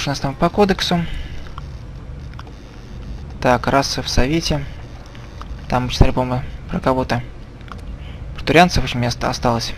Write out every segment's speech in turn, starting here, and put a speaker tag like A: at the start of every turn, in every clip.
A: у нас там по кодексу. Так, расы в совете. Там мы читали, по-моему, про кого-то. Про турианцев очень место осталось.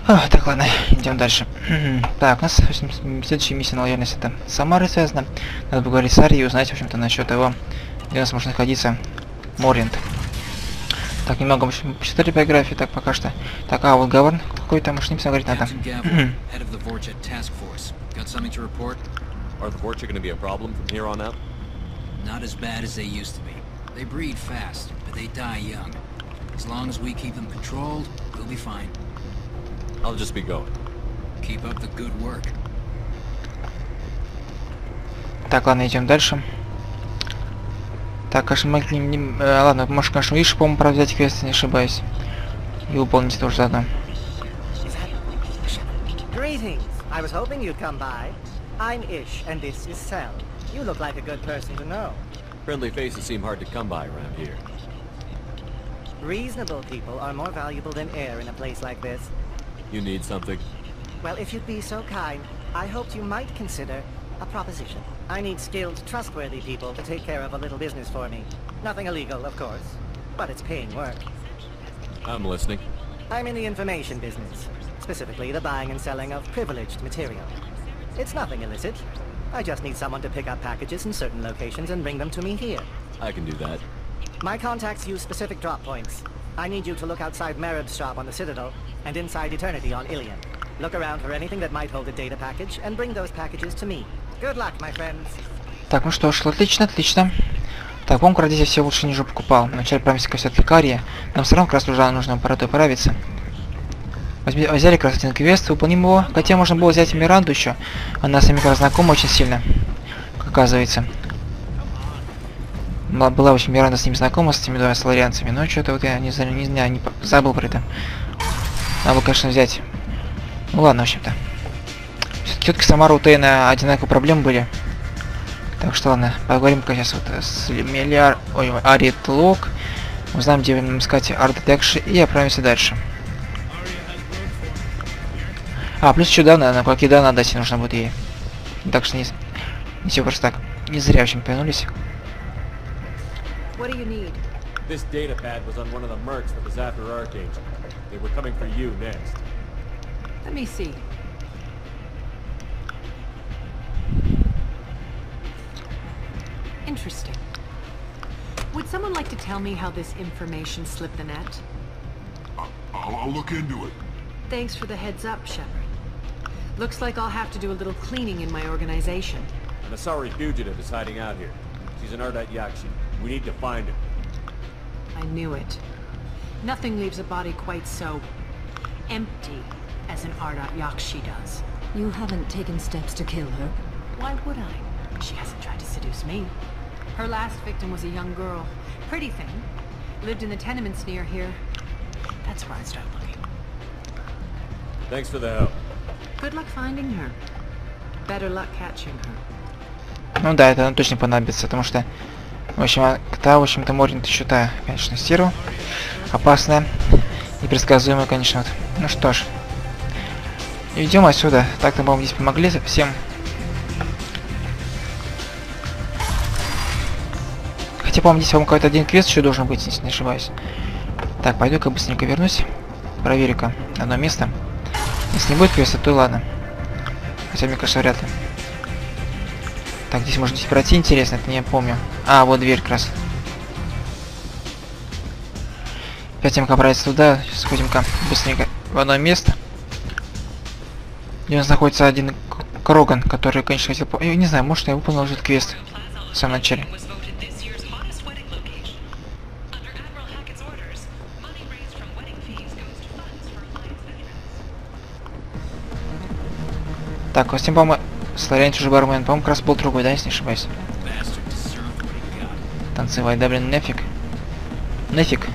A: Так, ладно, идем дальше. Так, у нас следующая миссия на лояльность это Самары связана. Надо поговорить с Арией и узнать, в общем-то, насчет того, где у нас может находиться Моринт. Так, немного, в общем, почитали биографии, так, пока что. Так, а вот Гавр какой-то, может, с ним говорить надо.
B: I'll just be going. Keep up the good work.
A: Так, ладно, идем дальше. Так, конечно, мы к ним ладно, может, конечно, видишь, по-моему, правда, взять квест, не ошибаюсь. И выполнить тоже заодно.
C: Greetings. I was hoping you'd come by. I'm Ish, and this is Cell. You look like a good person to know.
B: Friendly faces seem hard to come by around here.
C: Reasonable people are more valuable than air in a place like this.
B: You need something?
C: Well, if you'd be so kind, I hoped you might consider a proposition. I need skilled, trustworthy people to take care of a little business for me. Nothing illegal, of course, but it's paying work.
B: I'm listening.
C: I'm in the information business, specifically the buying and selling of privileged material. It's nothing illicit. I just need someone to pick up packages in certain locations and bring them to me here.
B: I can do that.
C: My contacts use specific drop points. I need you to look outside Merib's shop on the Citadel and inside Eternity on Ilion. Look around for anything that might hold a data package and bring those packages to me. Good luck, my friends.
A: Так, ну что ж, отлично, отлично. Так, по-моему, крадите все лучше ниже покупал. Вначале правимся к лекария. Нам все равно как раз уже нужно аппарату правиться. Взяли как раз один квест, выполним его. Хотя можно было взять Миранду еще. Она с нами как раз знакома очень сильно, как оказывается. Была очень Миранда с ним знакома, с этими двумя соларианцами, но что-то вот я не забыл про это. Надо было, конечно, взять. Ну ладно, в общем-то. Все-таки Самара у Тейна одинаковые проблемы были. Так что ладно, поговорим-ка сейчас вот с Аритлок. Узнаем, где нам искать арт-детекшн и отправимся дальше. А, плюс еще данные, на какие данные дать нужно будет ей. Так что не все просто так. Не зря, в общем, повернулись.
D: What do you need?
B: This data pad was on one of the mercs that was after Archangel. They were coming for you next.
D: Let me see. Interesting. Would someone like to tell me how this information slipped the net?
E: I'll look into it.
D: Thanks for the heads up, Shepard. Looks like I'll have to do a little cleaning in my organization.
B: An Asari fugitive is hiding out here. She's an Ardat Yakshi. We need to find her.
D: I knew it. Nothing leaves a body quite so empty as an Ardat Yakshi does.
F: You haven't taken steps to kill her?
D: Why would I? She hasn't tried to seduce me. Her last victim was a young girl. Pretty thing. Lived in the tenements near here. That's where I'd start looking.
B: Thanks for the help.
D: Good luck finding her. Better luck catching her.
A: Ну да, это нам точно понадобится, потому что, в общем-то, Моринт еще та, конечно, стерва. Опасная. Непредсказуемая, конечно. Вот. Ну что ж. Идем отсюда. Так-то, по-моему, здесь помогли всем. Хотя, по-моему, здесь, какой-то один квест еще должен быть, если не ошибаюсь. Так, пойду-ка быстренько вернусь. Проверю-ка одно место. Если не будет квеста, то ладно. Хотя, мне кажется, вряд ли. Так, здесь можно пройти, интересно, это не помню. А, вот дверь как раз. Опять им отправиться туда. Сходим-ка быстренько в одно место. Где у нас находится один Кроган, который, конечно, хотел... Я не знаю, может, я выполнил этот квест в самом начале. Так, вот с ним, по-моему, Славян чужой бармен, по-моему, как раз был другой, да, если не ошибаюсь. Танцевать, да, блин, нафиг. Нафиг.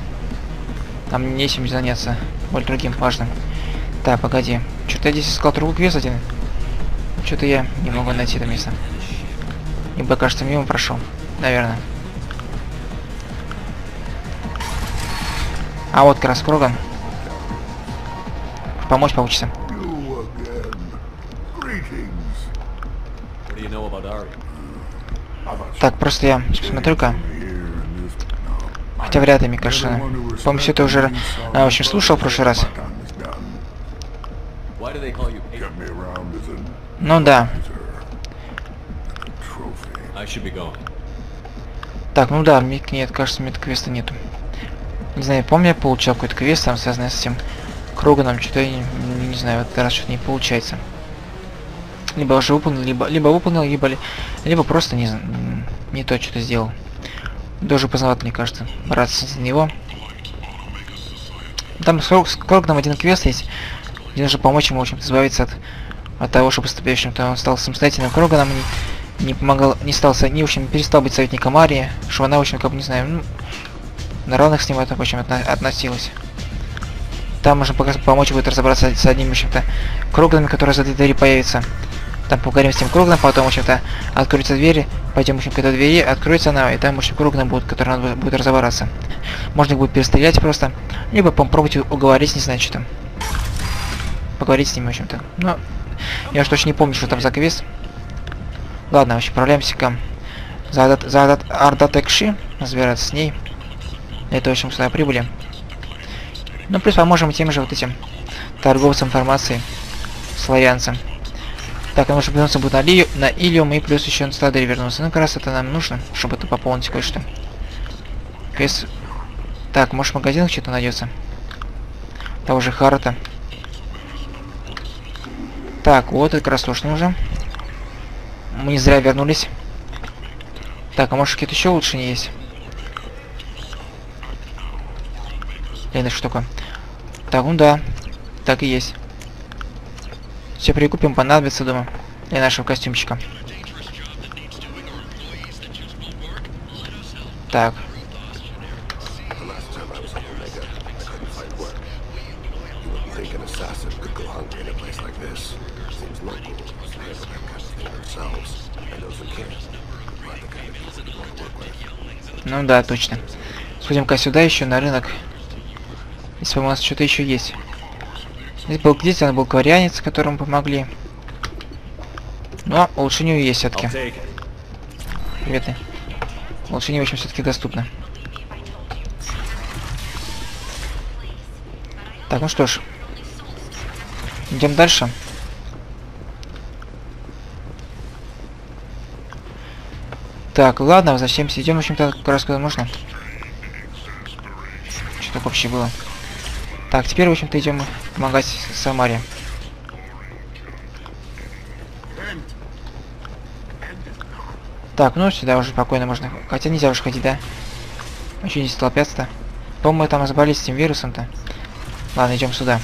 A: Нам нечем заняться. Более другим важным. Так, погоди. Что-то я здесь искал другой квест один. Что-то я не могу найти это место. Ибо, кажется, мимо прошел. Наверное. А вот как раз Кроган. Помочь получится. Так, просто я посмотрю-ка. Хотя вряд ли, мне кажется. По-моему, все это уже, в общем, слушал в прошлый раз.
B: they call you?
E: Kept me around as an
A: Ну да.
E: trophy.
B: I should be going.
A: Так, ну да, нет, кажется, мид-квеста нету. Не знаю, помню, я получал какой-то квест, там связанный с этим Кроганом, что-то я не знаю, в этот раз что-то не получается. Либо уже выполнил, либо выполнил, либо просто не то что-то сделал. Даже поздновато, мне кажется, браться за него. Там с Кроганом один квест есть, где нужно помочь ему, в общем-то, избавиться от того, чтобы, в общем-то, он стал самостоятельным Кроганом, не помогал, в общем, перестал быть советником Арии, что она, в общем, как бы, не знаю, ну, на равных с ним это, в общем, относилась. Там можно помочь будет разобраться с одним, в общем-то, Кроганом, который за этой дверью появится. Там поговорим с тем Кроганом, потом, в общем-то, откроются двери, пойдем, в общем, к этой двери, откроется она, и там, в общем, Кроган будет, который надо будет разобраться. Можно их будет перестрелять просто, либо попробовать уговорить, не знаю, что там. Поговорить с ним, в общем-то. Но я уж точно не помню, что там за квест. Ладно, в общем, отправляемся-ка за Ардатекши, разбираться с ней. Это, в общем, сюда прибыли. Ну, плюс поможем тем же вот этим торговцам информацией, славянцам. Так, а может вернуться будет на Илиум и плюс еще на Стадери вернуться. Ну, как раз это нам нужно, чтобы это пополнить кое-что. Квест... Так, может в магазинах что-то найдется. Того же Харата. Так, вот, это как раз тоже нужно. Мы не зря вернулись. Так, а может какие-то еще лучше не есть? Это что такое? Так, ну да. Так и есть. Все прикупим, понадобится, думаю, для нашего костюмчика. Так. Ну да, точно. Сходим-ка сюда еще на рынок. Если у нас что-то еще есть. Здесь был где-то был кварянец, которому помогли. Но улучшению есть все-таки. Привет. Улучшение, в общем, все-таки доступно. Так, ну что ж. Идем дальше. Так, ладно, возвращаемся. Идем, в общем-то, как раз куда нужно. Что так вообще было? Так, теперь, в общем-то, идем помогать Самаре. Так, ну сюда уже спокойно можно. Хотя нельзя уже ходить, да? А что здесь толпятся-то? По-моему, мы там разобрались с этим вирусом-то. Ладно, идем сюда.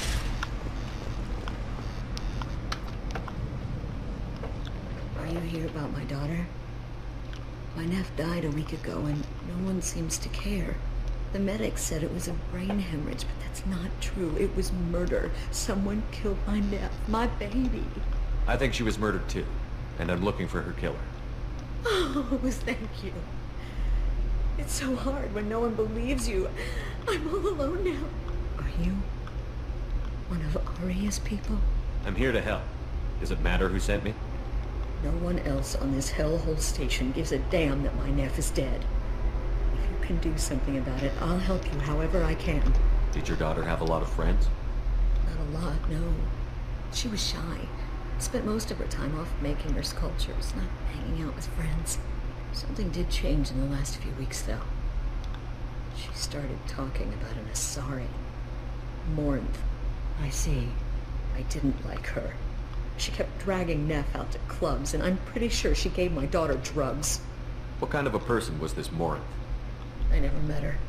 F: The medics said it was a brain hemorrhage, but that's not true. It was murder. Someone killed my nephew, my baby.
B: I think she was murdered too, and I'm looking for her killer.
F: Oh, thank you. It's so hard when no one believes you. I'm all alone now. Are you one of Aria's people?
B: I'm here to help. Does it matter who sent me?
F: No one else on this hellhole station gives a damn that my nephew is dead. Can do something about it. I'll help you however I can.
B: Did your daughter have a lot of friends?
F: Not a lot, no. She was shy. Spent most of her time off making her sculptures, not hanging out with friends. Something did change in the last few weeks, though. She started talking about an Asari. Morinth. I see. I didn't like her. She kept dragging Neff out to clubs, and I'm pretty sure she gave my daughter drugs.
B: What kind of a person was this Morinth?
F: I never met her,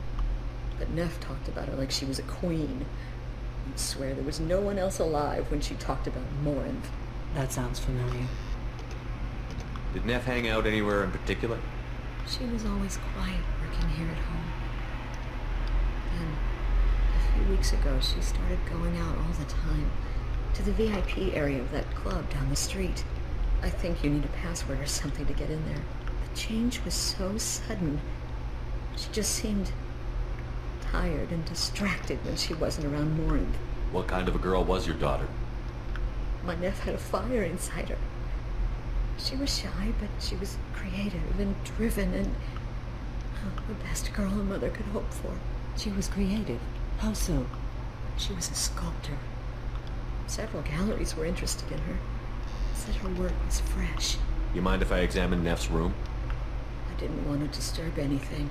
F: but Neff talked about her like she was a queen. I swear there was no one else alive when she talked about Morinth. That sounds familiar.
B: Did Neff hang out anywhere in particular?
F: She was always quiet working here at home. Then, a few weeks ago, she started going out all the time, to the VIP area of that club down the street. I think you need a password or something to get in there. The change was so sudden. She just seemed tired and distracted when she wasn't around Morinth.
B: What kind of a girl was your daughter?
F: My nephew had a fire inside her. She was shy, but she was creative and driven and the best girl a mother could hope for.
G: She was creative? How so?
F: She was a sculptor. Several galleries were interested in her. Said her work was fresh.
B: You mind if I examine Neff's room?
F: I didn't want to disturb anything.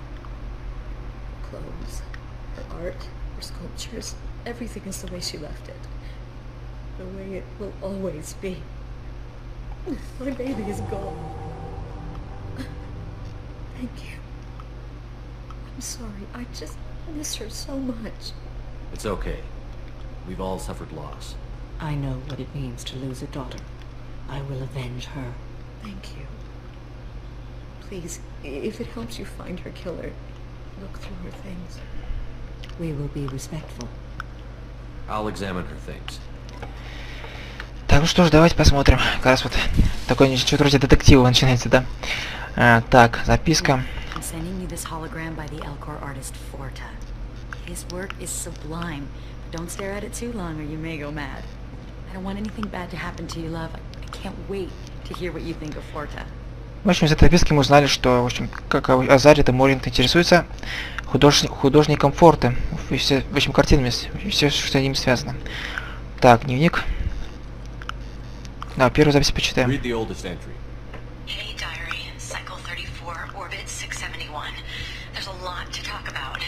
F: Clothes, her art, her sculptures, everything is the way she left it. The way it will always be. My baby is gone. Thank you. I'm sorry, I just miss her so much.
B: It's okay. We've all suffered loss.
G: I know what it means to lose a daughter. I will avenge her.
F: Thank you. Please, if it helps you find her killer, look through her things.
G: We will be respectful.
B: I'll examine her things.
A: Так, ну что ж, давайте посмотрим. Как раз вот такой что-то вроде детектива начинается, да? Так, записка.
H: I'm sending you this hologram by the Elcor artist Forta. His work is sublime, but don't stare at it too long or you may go mad. I don't want anything bad to happen to you, love. I can't wait to hear what you think of Forta.
A: В общем, из этой записки мы узнали, что, в общем, как Азарь, это Моринг интересуется художником Форта, в общем, картинами, все, что с ним связано. Так, дневник. Да, первую запись почитаем.
B: Read the oldest entry.
H: Hey, diary, cycle 34, orbit 671. There's a lot to talk about.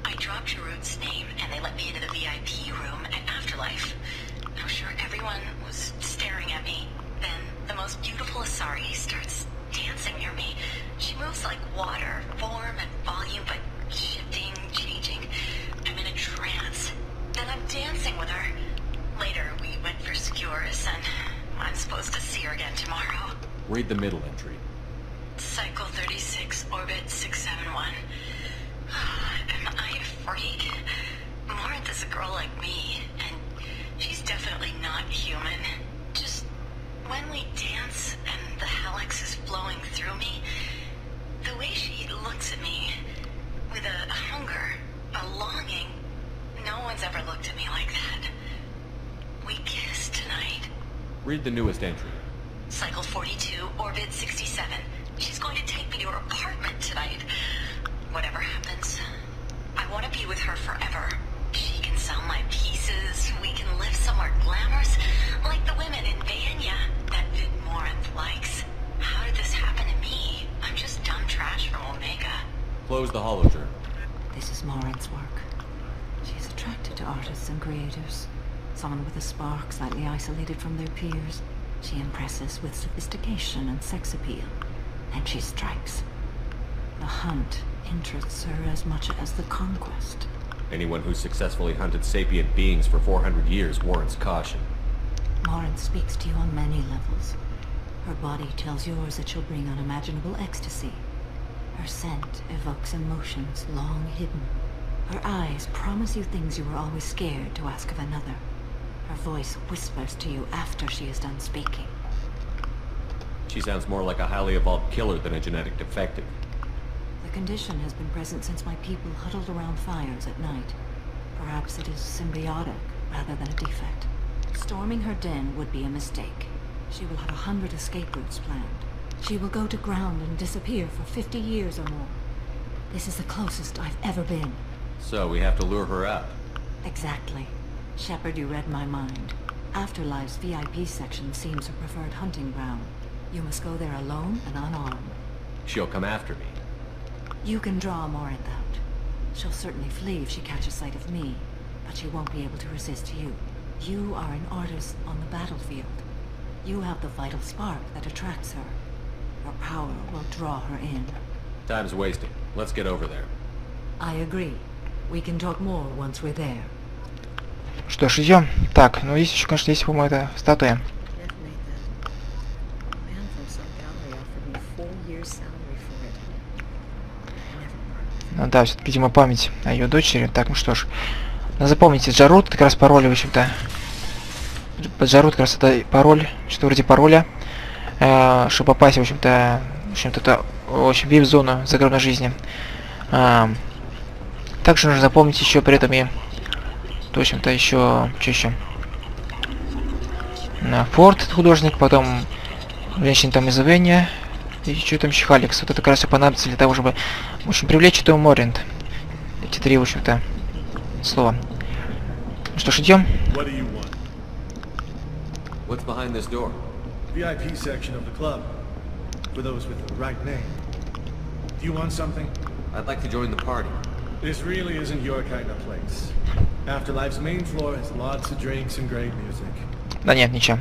H: I dropped Jarut's name, and they let me into the VIP room at Afterlife. I'm sure everyone was staring at me. Then the most beautiful Asari starts dancing near me. She moves like water, form and volume, but shifting, changing. I'm in a trance. Then I'm dancing with her. Later, we went for skewers, and I'm supposed to see her again tomorrow.
B: Read the middle entry.
H: Cycle 36, orbit 671. Am I a freak? Morinth is a girl like me, and she's definitely not human. Just when we dance and the helix is flowing through me, the way she looks at me, with a hunger, a longing, no one's ever looked at me like that. We kissed tonight.
B: Read the newest entry.
H: Cycle 42, orbit 67. She's going to take me to her apartment tonight. Whatever happens, I want to be with her forever. She can sell my pieces, we can live somewhere glamorous, like the women in Vanya that Vid Morinth likes. How did this happen to me? I'm just dumb trash from Omega.
B: Close the holojournal.
G: This is Morinth's work. She's attracted to artists and creators. Someone with a spark, slightly isolated from their peers. She impresses with sophistication and sex appeal. And she strikes. The hunt interests her as much as the conquest.
B: Anyone who's successfully hunted sapient beings for 400 years warrants caution.
G: Morinth speaks to you on many levels. Her body tells yours that she'll bring unimaginable ecstasy. Her scent evokes emotions long hidden. Her eyes promise you things you were always scared to ask of another. Her voice whispers to you after she is done speaking.
B: She sounds more like a highly evolved killer than a genetic defective.
G: The condition has been present since my people huddled around fires at night. Perhaps it is symbiotic rather than a defect. Storming her den would be a mistake. She will have 100 escape routes planned. She will go to ground and disappear for 50 years or more. This is the closest I've ever been.
B: So we have to lure her out.
G: Exactly. Shepard, you read my mind. Afterlife's VIP section seems her preferred hunting ground. You must go there alone and unarmed.
B: She'll come after me.
G: You can draw Morinth out. She'll certainly flee if she catches sight of me, but she won't be able to resist you. You are an artist on the battlefield. You have the vital spark that attracts her. Your power will draw her in.
B: Time's wasting. Let's get over there.
G: I agree. We can talk more once we're there.
A: Что ж, идем. Так, ну есть еще, конечно, есть, по-моему, эта статуя. Ну да, все-таки, видимо, память о ее дочери. Так, ну что ж. Надо запомнить, Джарут, как раз пароль, в общем-то. Под Джарут как раз это пароль, что-то вроде пароля. Чтобы попасть, в общем-то, это очень VIP-зону загробной жизни. Также нужно запомнить еще при этом и, в общем-то, еще, что еще? Форд, художник, потом женщина там из Уровня, и что там еще Халикс. Вот это как раз все понадобится для того, чтобы, в общем, привлечь эту Моринд. Эти три, в общем-то, слова. Ну что ж, идем.
B: What's behind this door?
I: VIP section of the club. For those with the right name. Do you want something?
B: I'd like to join the party.
I: This really isn't your kind of place. Afterlife's main floor has lots of drinks and great music.
A: Да нет, ничего.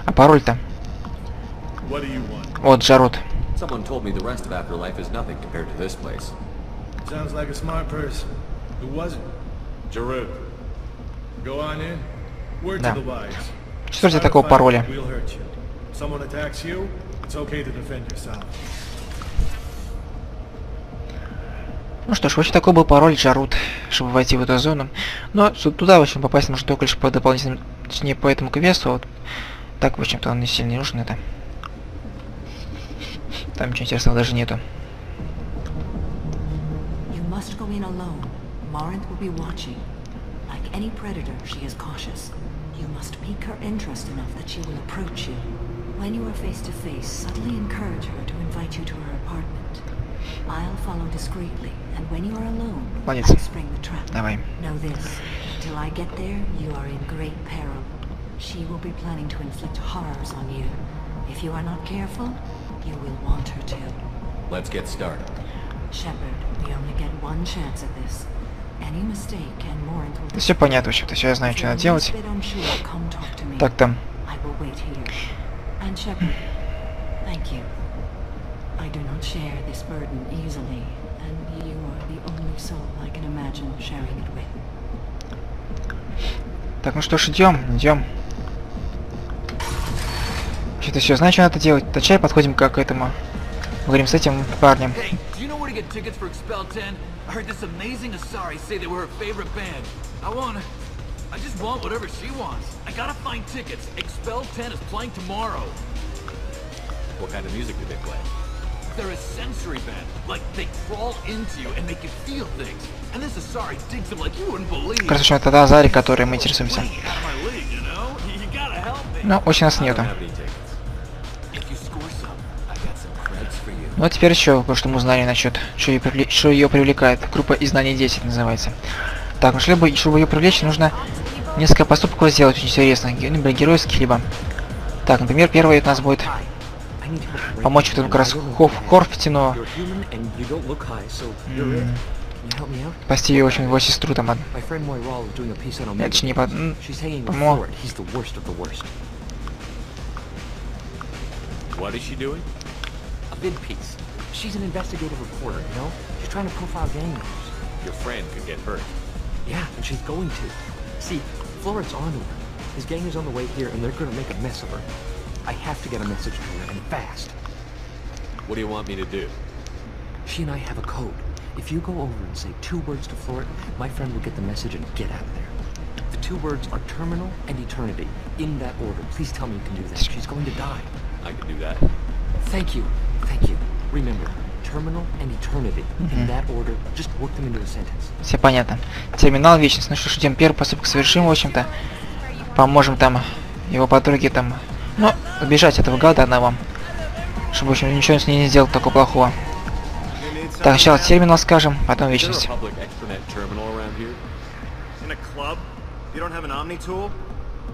A: А пароль-то?
I: What do you want?
A: Вот, Жарут.
B: Someone told me the rest of Afterlife is nothing compared to this place.
I: Sounds like a smart person. Who was it? Jarud. Go on in. Word to the wise.
A: Что для такого пароля?
I: We'll hurt you. Someone attacks you, it's okay to defend yourself.
A: Ну что ж, вообще такой был пароль Жарут, чтобы войти в эту зону. Но туда, в общем, попасть можно только лишь по дополнительному, точнее, по этому квесту. Вот. Так, в общем-то, он не сильно не нужен это. Там ничего интересного даже нету.
G: You must go in alone. Marinth will be watching. Like any predator, she is cautious. You must pique her interest enough that she will approach you. When you are face to face, subtly encourage her to invite you to her apartment. I'll follow discreetly, and when you are alone, I'll spring the trap.
A: Давай.
G: Know this: till I get there, you are in great peril. She will be planning to inflict horrors on you. If you are not careful, you will want her to.
B: Let's get started.
G: Shepard, we only get one chance at this. Any mistake and Marinth will...
A: Все понятно, в общем-то, все я знаю, что надо делать. Так там.
G: And Shepard, thank you. I do not share this burden easily, and you are the only soul I can imagine sharing it with.
A: Так, ну что ж, идем. Что-то все знаю, что надо делать. Точнее, подходим к этому. Говорим с этим парнем.
J: I heard this amazing Asari say they were her favorite band. I just want whatever she wants. I gotta find tickets. Expel 10 is playing tomorrow.
B: What kind of music do they play?
J: They're a sensory band. Like, they crawl into you and make you feel things. And this Asari digs them like you wouldn't believe.
A: Как раз это Азари, который мы интересуемся. Но очень нас нету. Ну а теперь еще кое-что мы узнали насчет, что ее привлекает. Группа из знаний 10 называется. Так, ну чтобы ее привлечь, нужно несколько поступков сделать очень интересных, либо геройских, либо... Так, например, первый у нас будет помочь вот этому как раз Хорфтину. Спасти ее, в общем, его сестру там. Это же не по-моему...
K: Vid piece. She's an investigative reporter, you know? She's trying to profile gang members.
B: Your friend could get hurt.
K: Yeah, and she's going to. See, Florence onto her. His gang is on the way here, and they're gonna make a mess of her. I have to get a message to her, and fast.
B: What do you want me to do?
K: She and I have a code. If you go over and say 2 words to Florence, my friend will get the message and get out of there. The 2 words are terminal and eternity. In that order. Please tell me you can do that. She's going to die.
B: I can do that.
K: Thank you. Thank you. Remember, terminal and eternity. In that order, just work them into a sentence.
A: Все понятно. Терминал, вечность. Ну что ж, идем первый поступок совершим, в общем-то. Поможем там его подруге там... Ну, убежать этого гада одного. Чтобы, в общем, ничего с ней не сделал такого плохого. Так, сначала терминал скажем, потом вечность.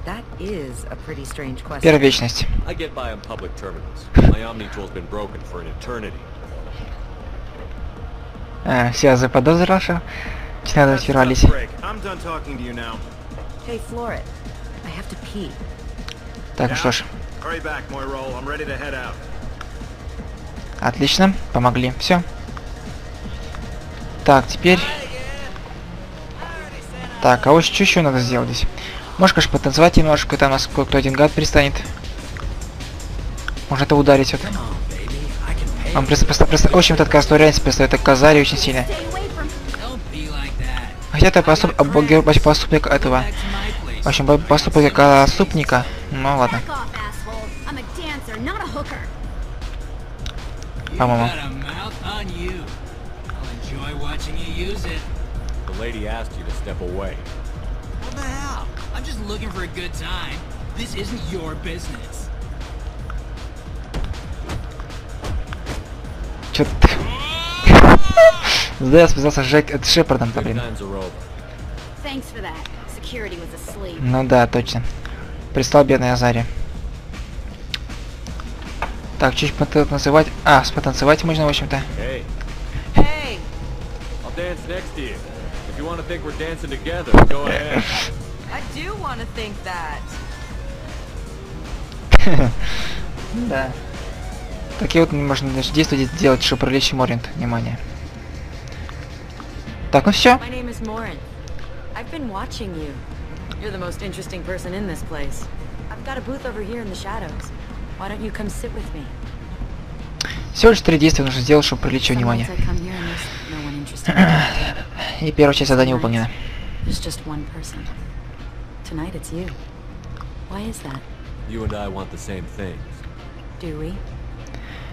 C: That is a pretty strange question.
A: Первая вечность.
B: I get by on public terminals. My omni tool's been broken for an eternity.
A: Все заподозрил, что надо отвирались.
C: Hey, Floret, I have to pee.
A: Так, ну что ж. Отлично, помогли. Все. Так, теперь... Так, а вот что еще надо сделать здесь? Можешь, конечно, потанцевать немножко, там у нас кое-кто один гад пристанет. Можно это ударить вот. Он просто очень вот эта кажется, реально представляет это Казари очень сильно. Хотя это поступок этого. В общем, поступок отступника. Ну ладно. По-моему.
J: I'm just looking for a good time. This isn't your business.
A: Чё ты? Да, я связался с Шепардом, блин. Ну да, точно. Прислал бедной Азари. Так, чуть потанцевать. А, потанцевать можно, в общем-то.
B: Hey,
D: Hey!
B: I'll dance next to you. If you want to think we're dancing together, go ahead.
D: I do want to think that.
A: Да. Такие вот можно даже действия делать, чтобы привлечь Моринт внимание. Так, ну все.
G: My name is Morin. I've been watching you. You're the most interesting person in this place. I've got a booth over here in the shadows. Why don't you come sit with me?
A: Всего лишь 3 действия нужно сделать, чтобы привлечь внимание. И первая часть задания выполнена.
G: There's just one person. Tonight it's you. Why is that?
B: You and I want the same things.
G: Do we?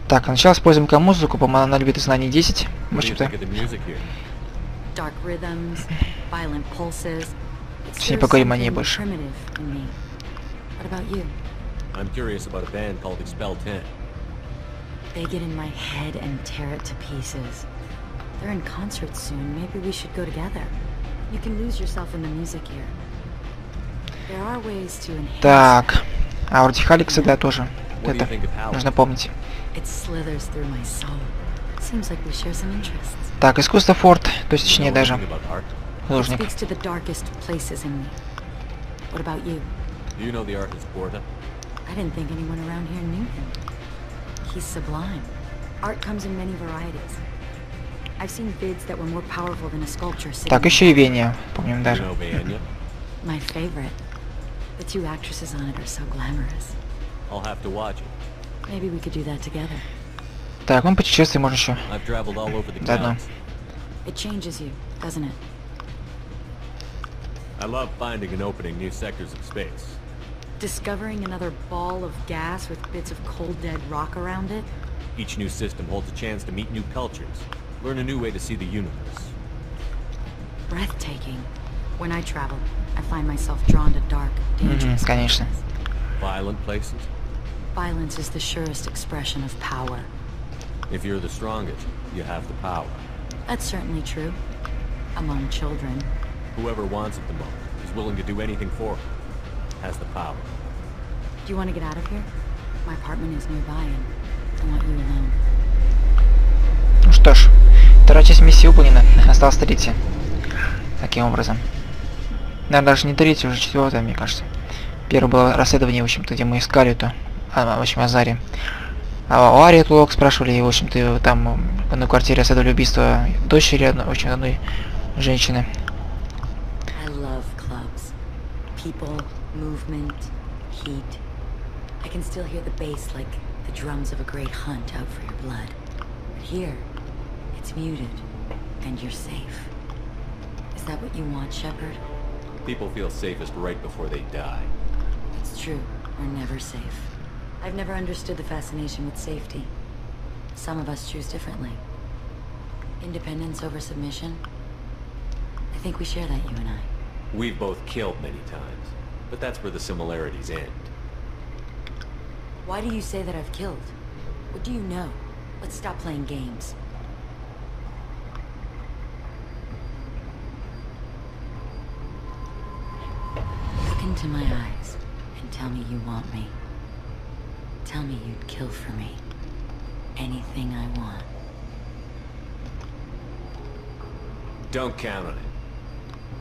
A: Так, сначала используем-ка музыку, по-моему, она любит знаний 10. В
B: What do you
A: общем-то.
B: think of the music here?
G: Dark rhythms, violent pulses.
A: Сегодня поговорим о ней больше.
G: What about you?
B: I'm curious about a band called Expel 10.
G: They get in my head and tear it to pieces. They're in concert soon. Maybe we should go together. You can lose yourself in the music here. There are ways to enhance.
A: Так, а вроде Халикса, да, тоже.
B: What do you
A: Это
B: think of Hal?
A: нужно помнить.
G: It slithers through my soul. Seems like we share some interests.
A: Так, искусство Форд, то есть
B: You know
A: точнее даже
B: anything about art?
G: It
A: художник.
G: speaks to the darkest places in me. What about you?
B: Do you know the artist Porta?
G: I didn't think anyone around here knew him. He's sublime. Art comes in many varieties. I've seen bids that were more powerful than a sculpture sitting.
A: Так, еще и Веня, помним
B: You
A: даже.
B: know Vanya?
G: My favorite. The two actresses on it are so glamorous.
B: I'll have to watch it.
G: Maybe we could do that together.
A: Так, ну путешествие можно еще.
B: I've traveled all over the
A: Заодно.
B: towns.
G: It changes you, doesn't it?
B: I love finding and opening new sectors of space.
G: Discovering another ball of gas with bits of cold dead rock around it?
B: Each new system holds a chance to meet new cultures, learn a new way to see the universe.
G: Breathtaking. When I travel, I find myself drawn to dark, dangerous
A: конечно.
G: places.
B: Violent places?
G: Violence is the surest expression of power.
B: If you're the strongest, you have the power.
G: That's certainly true. Among children.
B: Whoever wants it the most, is willing to do anything for it, has the power.
G: Do you want to get out of here? My apartment is nearby and I want you alone.
A: Ну что ж, вторая часть миссии выполнена. Осталось третья. Таким образом. Наверное, даже не третья, уже четвертая, мне кажется. Первое было расследование, в общем-то, где мы искали эту, в общем, Азари. А у Ари эту лог спрашивали, и, в общем-то, там в одной квартире расследовали убийство дочери одной женщины.
G: I love clubs. People, movement, heat. I can still hear the bass like the drums of a great hunt out for your blood. But here, it's muted, and you're safe. Is that what you want, Shepard?
B: People feel safest right before they die.
G: It's true. We're never safe. I've never understood the fascination with safety. Some of us choose differently. Independence over submission. I think we share that, you and I.
B: We've both killed many times, but that's where the similarities end.
G: Why do you say that I've killed? What do you know? Let's stop playing games. Look into my eyes and tell me you want me. Tell me you'd kill for me. Anything I want.
B: Don't count on it.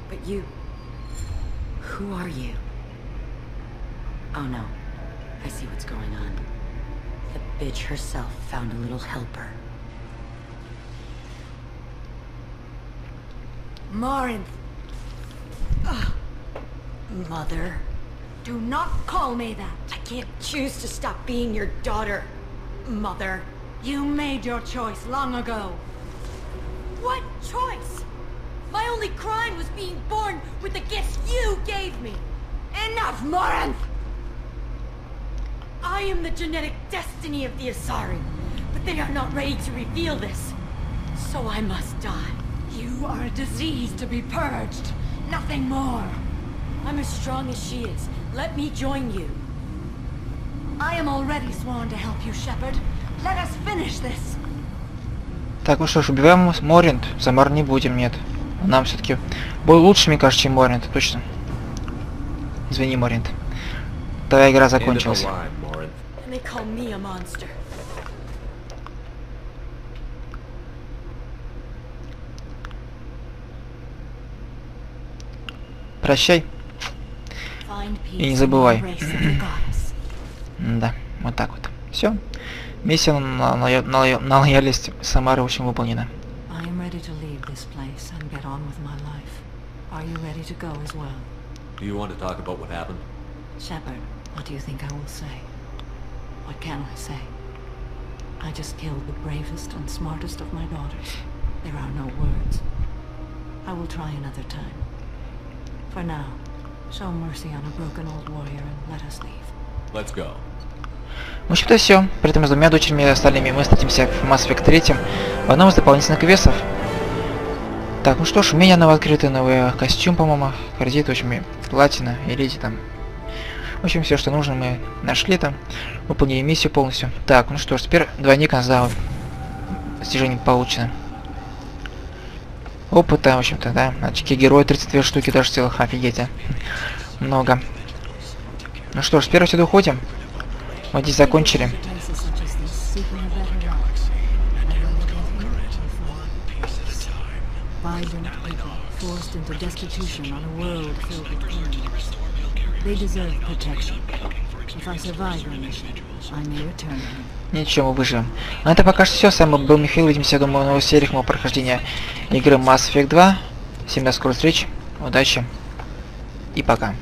G: But you... Who are you? Oh no. I see what's going on. The bitch herself found a little helper. Morinth! Mother.
D: Do not call me that.
G: I can't choose to stop being your daughter, Mother.
D: You made your choice long ago.
G: What choice? My only crime was being born with the gifts you gave me. Enough, Morinth! I am the genetic destiny of the Asari, but they are not ready to reveal this. So I must die.
D: You are a disease to be purged. Nothing more.
G: I'm as strong as she is. Let me join you.
D: I am already sworn to help you, Shepard. Let us finish this.
A: Так, ну что ж, убиваем Моринт. Самар не будем, нет. Нам все-таки будет лучше, мне кажется, чем Моринт, точно. Извини, Моринт. Твоя игра закончилась.
G: And they call me a monster.
A: Прощай. И не забывай. Да, вот так вот. Все. Миссия на лояльность Самары, в общем, выполнена.
B: Do you want to talk about what happened?
G: Shepard, what do you think I will say? What can I say? I just killed the bravest and smartest of my daughters. There are no words. I will try another time. For now, show mercy on a broken old warrior and let us leave.
B: Let's go.
A: В общем-то все. При этом с двумя дочерьми остальными мы встретимся в Mass Effect 3 в одном из дополнительных квестов. Так, ну что ж, умения новые открыты, новый костюм, по-моему, кредит, в общем, платина, элите там. В общем, все, что нужно, мы нашли там. Выполнили миссию полностью. Так, ну что ж, теперь двойник у нас, да, достижение получено. Опыта, в общем-то, да. Очки героя 32 штуки даже целых, офигеть, а. Много. Ну что ж, теперь отсюда уходим. Вот здесь закончили. Ничего, мы выживем. На это пока что все. С вами был Михаил. Увидимся, думаю, в новых сериях моего прохождения игры Mass Effect 2. Всем до скорых встреч. Удачи. И пока.